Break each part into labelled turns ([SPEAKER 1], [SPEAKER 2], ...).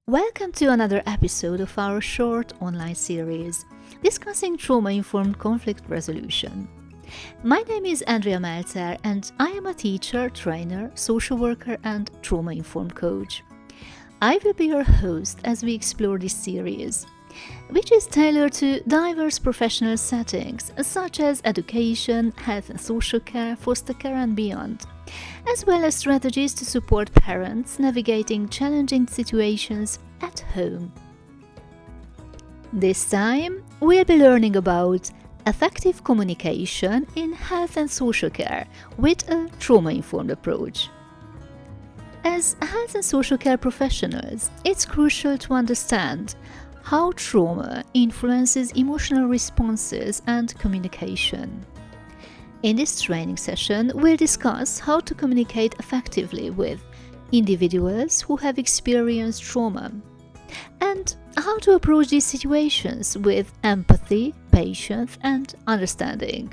[SPEAKER 1] Welcome to another episode of our short online series discussing trauma-informed conflict resolution. My name is Andrea Melzer and I am a teacher, trainer, social worker and trauma-informed coach. I will be your host as we explore this series, which is tailored to diverse professional settings such as education, health and social care, foster care and beyond, as well as strategies to support parents navigating challenging situations at home. This time, we'll be learning about effective communication in health and social care with a trauma-informed approach. As health and social care professionals, it's crucial to understand how trauma influences emotional responses and communication. In this training session, we'll discuss how to communicate effectively with individuals who have experienced trauma and how to approach these situations with empathy, patience, and understanding.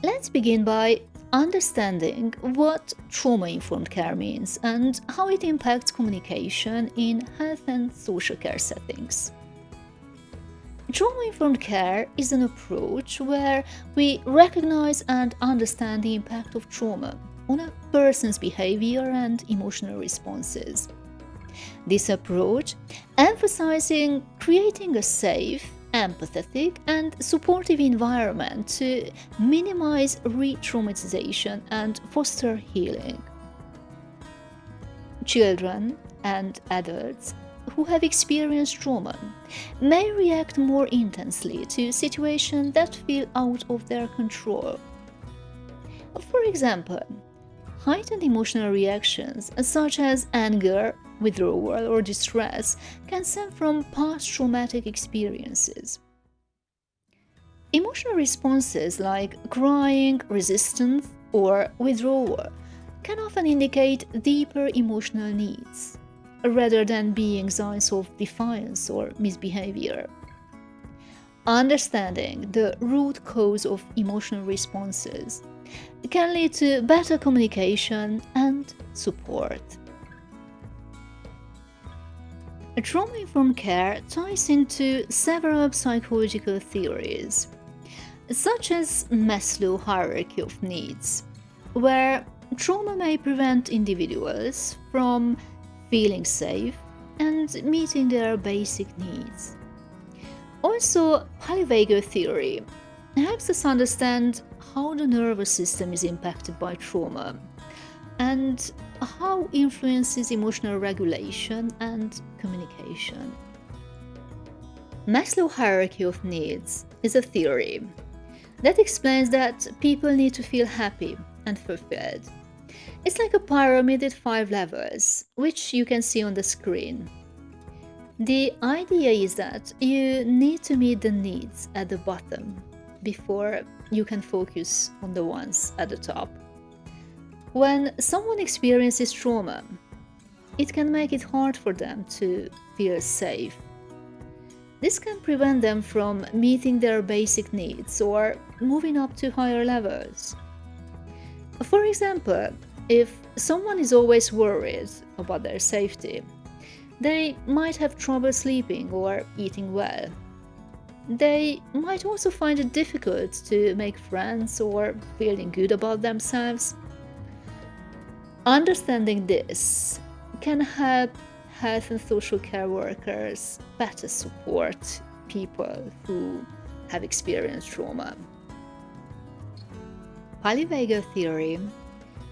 [SPEAKER 1] Let's begin by understanding what trauma-informed care means and how it impacts communication in health and social care settings. Trauma-informed care is an approach where we recognize and understand the impact of trauma on a person's behavior and emotional responses. This approach emphasizing creating a safe, empathetic and supportive environment to minimize re-traumatization and foster healing. Children and adults who have experienced trauma may react more intensely to situations that feel out of their control. For example, heightened emotional reactions such as anger, withdrawal, or distress can stem from past traumatic experiences. Emotional responses like crying, resistance, or withdrawal can often indicate deeper emotional needs, rather than being signs of defiance or misbehavior. Understanding the root cause of emotional responses can lead to better communication and support. Trauma-informed care ties into several psychological theories, such as Maslow's hierarchy of needs, where trauma may prevent individuals from feeling safe and meeting their basic needs. Also, polyvagal theory helps us understand how the nervous system is impacted by trauma and how influences emotional regulation and communication. Maslow's hierarchy of needs is a theory that explains that people need to feel happy and fulfilled. It's like a pyramid with 5 levels, which you can see on the screen. The idea is that you need to meet the needs at the bottom before you can focus on the ones at the top. When someone experiences trauma, it can make it hard for them to feel safe. This can prevent them from meeting their basic needs or moving up to higher levels. For example, if someone is always worried about their safety, they might have trouble sleeping or eating well. They might also find it difficult to make friends or feeling good about themselves. Understanding this can help health and social care workers better support people who have experienced trauma. Polyvagal theory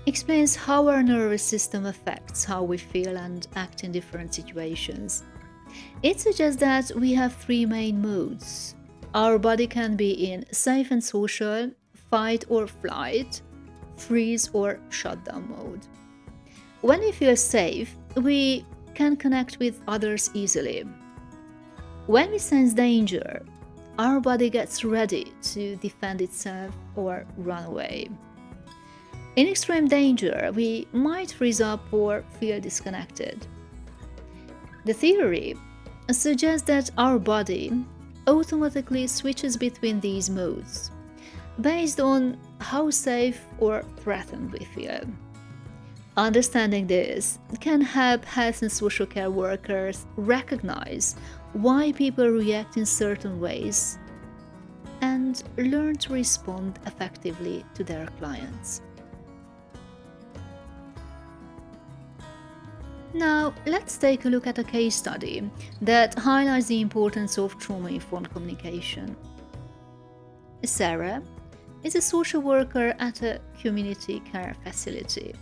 [SPEAKER 1] explains how our nervous system affects how we feel and act in different situations. It suggests that we have 3 main modes. Our body can be in safe and social, fight or flight, freeze or shutdown mode. When we feel safe, we can connect with others easily. When we sense danger, our body gets ready to defend itself or run away. In extreme danger, we might freeze up or feel disconnected. The theory suggests that our body automatically switches between these modes based on how safe or threatened we feel. Understanding this can help health and social care workers recognize why people react in certain ways and learn to respond effectively to their clients. Now, let's take a look at a case study that highlights the importance of trauma informed communication. Sarah is a social worker at a community care facility,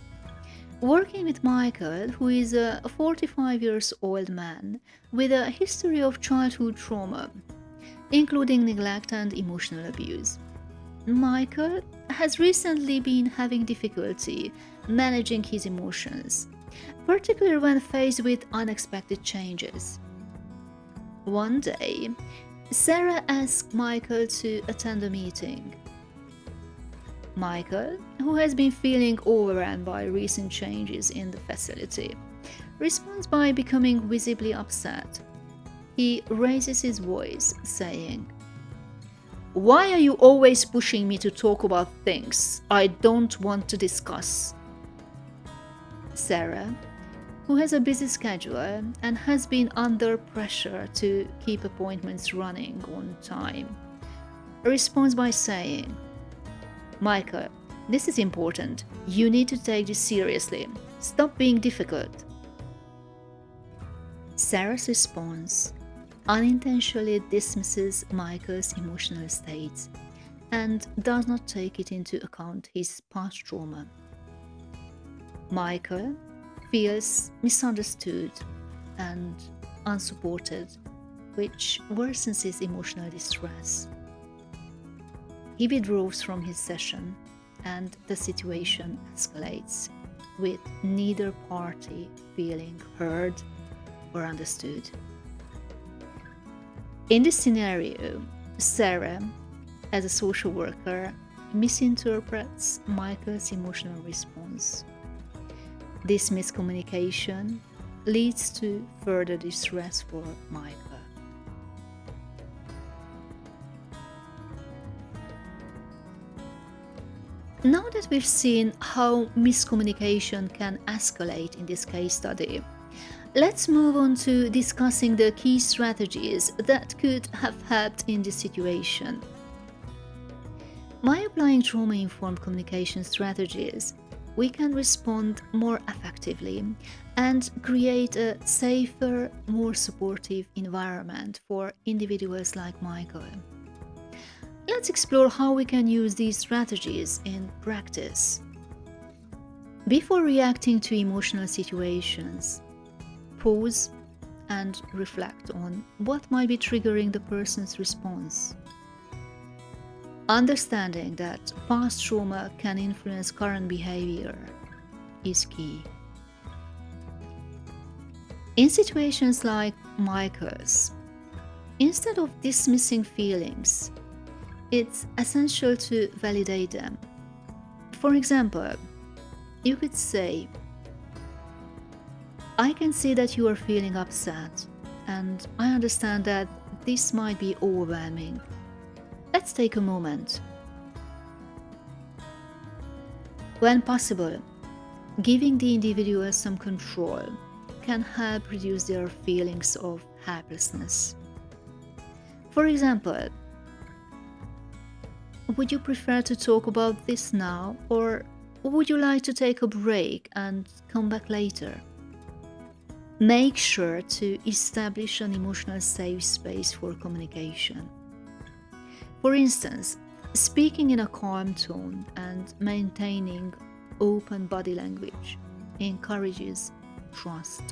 [SPEAKER 1] working with Michael, who is a 45 years old man with a history of childhood trauma, including neglect and emotional abuse. Michael has recently been having difficulty managing his emotions, particularly when faced with unexpected changes. One day, Sarah asked Michael to attend a meeting. Michael, who has been feeling overwhelmed by recent changes in the facility, responds by becoming visibly upset. He raises his voice, saying, "Why are you always pushing me to talk about things I don't want to discuss?" Sarah, who has a busy schedule and has been under pressure to keep appointments running on time, responds by saying, "Michael, this is important. You need to take this seriously. Stop being difficult." Sarah's response unintentionally dismisses Michael's emotional state and does not take it into account his past trauma. Michael feels misunderstood and unsupported, which worsens his emotional distress. He withdraws from his session and the situation escalates, with neither party feeling heard or understood. In this scenario, Sarah, as a social worker, misinterprets Michael's emotional response. This miscommunication leads to further distress for Michael. Now that we've seen how miscommunication can escalate in this case study, let's move on to discussing the key strategies that could have helped in this situation. By applying trauma-informed communication strategies, we can respond more effectively and create a safer, more supportive environment for individuals like Michael. Let's explore how we can use these strategies in practice. Before reacting to emotional situations, pause and reflect on what might be triggering the person's response. Understanding that past trauma can influence current behavior is key. In situations like Michael's, instead of dismissing feelings, it's essential to validate them. For example, you could say, "I can see that you are feeling upset, and I understand that this might be overwhelming. Let's take a moment." When possible, giving the individual some control can help reduce their feelings of helplessness. For example, "Would you prefer to talk about this now, or would you like to take a break and come back later?" Make sure to establish an emotional safe space for communication. For instance, speaking in a calm tone and maintaining open body language encourages trust.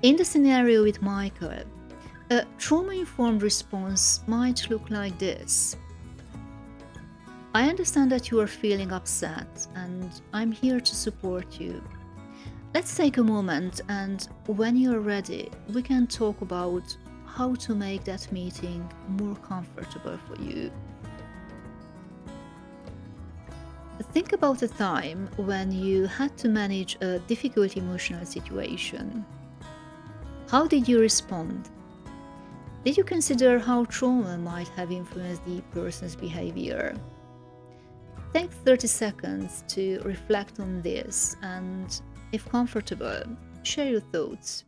[SPEAKER 1] In the scenario with Michael, a trauma-informed response might look like this: "I understand that you are feeling upset, and I'm here to support you. Let's take a moment, and when you're ready, we can talk about how to make that meeting more comfortable for you." Think about a time when you had to manage a difficult emotional situation. How did you respond? Did you consider how trauma might have influenced the person's behavior? Take 30 seconds to reflect on this and, if comfortable, share your thoughts.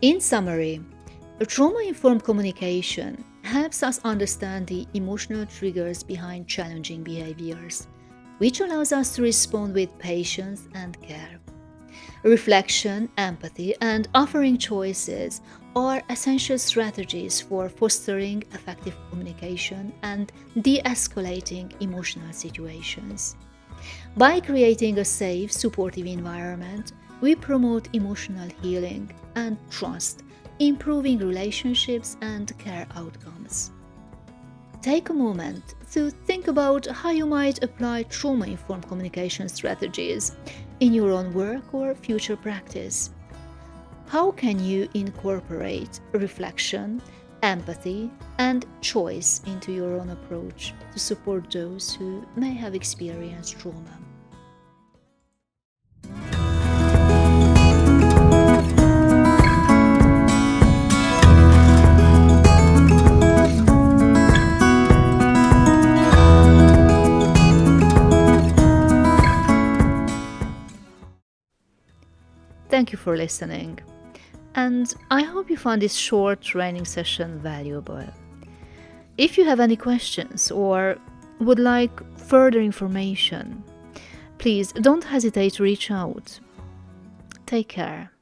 [SPEAKER 1] In summary, a trauma-informed communication helps us understand the emotional triggers behind challenging behaviors, which allows us to respond with patience and care. Reflection, empathy, and offering choices are essential strategies for fostering effective communication and de-escalating emotional situations. By creating a safe, supportive environment, we promote emotional healing and trust, improving relationships and care outcomes. Take a moment to think about how you might apply trauma informed communication strategies in your own work or future practice. How can you incorporate reflection, empathy, and choice into your own approach to support those who may have experienced trauma? Thank you for listening, and I hope you found this short training session valuable. If you have any questions or would like further information, please don't hesitate to reach out. Take care.